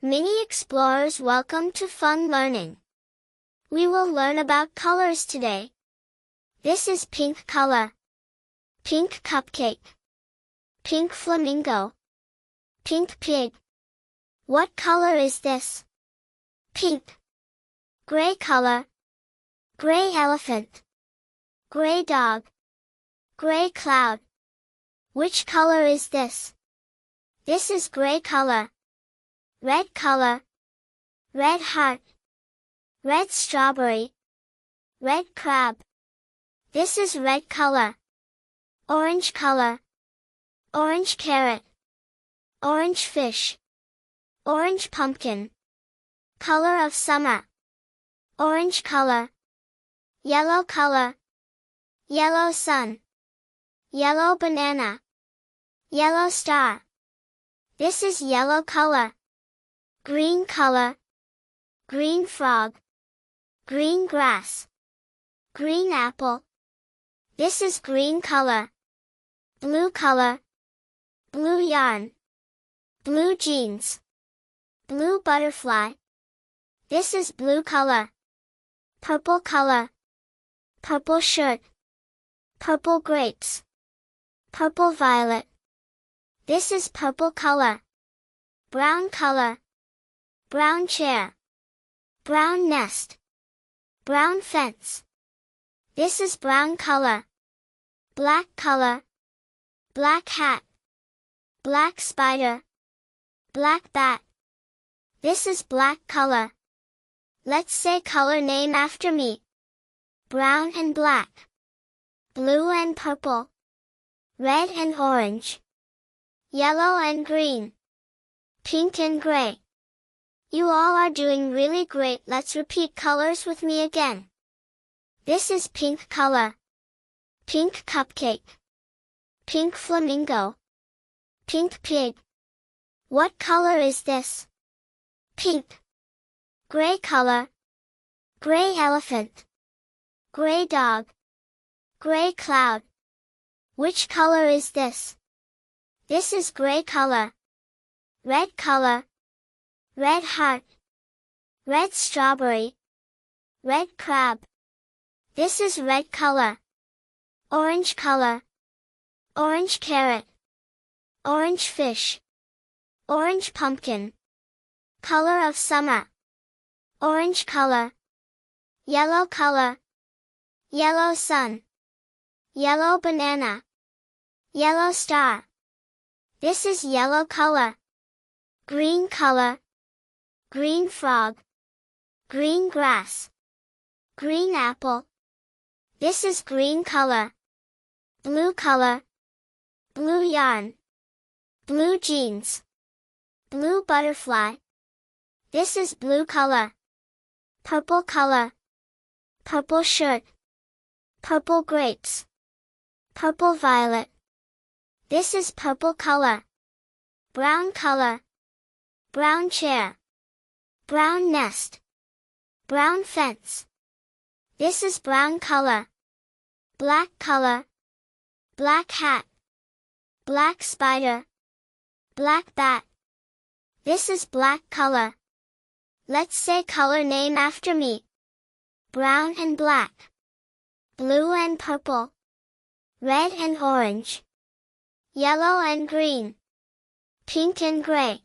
Mini explorers, welcome to fun learning. We will learn about colors today. This is pink color. Pink cupcake. Pink flamingo. Pink pig. What color is this? Pink. Gray color. Gray elephant. Gray dog. Gray cloud. Which color is this? This is gray color. Red color. Red heart. Red strawberry. Red crab. This is red color. Orange color. Orange carrot. Orange fish. Orange pumpkin. Color of summer. Orange color. Yellow color. Yellow sun. Yellow banana. Yellow star. This is yellow color. Green color. Green frog. Green grass. Green apple. This is green color. Blue color. Blue yarn. Blue jeans. Blue butterfly. This is blue color. Purple color. Purple shirt. Purple grapes. Purple violet. This is purple color. Brown color. Brown chair. Brown nest. Brown fence. This is brown color. Black color. Black hat. Black spider. Black bat. This is black color. Let's say color name after me. Brown and black. Blue and purple. Red and orange. Yellow and green. Pink and gray. You all are doing really great. Let's repeat colors with me again. This is pink color. Pink cupcake. Pink flamingo. Pink pig. What color is this? Pink. Gray color. Gray elephant. Gray dog. Gray cloud. Which color is this? This is gray color. Red color. Red heart. Red strawberry. Red crab. This is red color. Orange color. Orange carrot. Orange fish. Orange pumpkin. Color of summer. Orange color. Yellow color. Yellow sun. Yellow banana. Yellow star. This is yellow color. Green color. Green frog. Green grass. Green apple. This is green color. Blue color. Blue yarn. Blue jeans. Blue butterfly. This is blue color. Purple color. Purple shirt. Purple grapes. Purple violet. This is purple color. Brown color. Brown chair. Brown nest. Brown fence. This is brown color. Black color. Black hat. Black spider. Black bat. This is black color. Let's say color name after me. Brown and black. Blue and purple. Red and orange. Yellow and green. Pink and gray.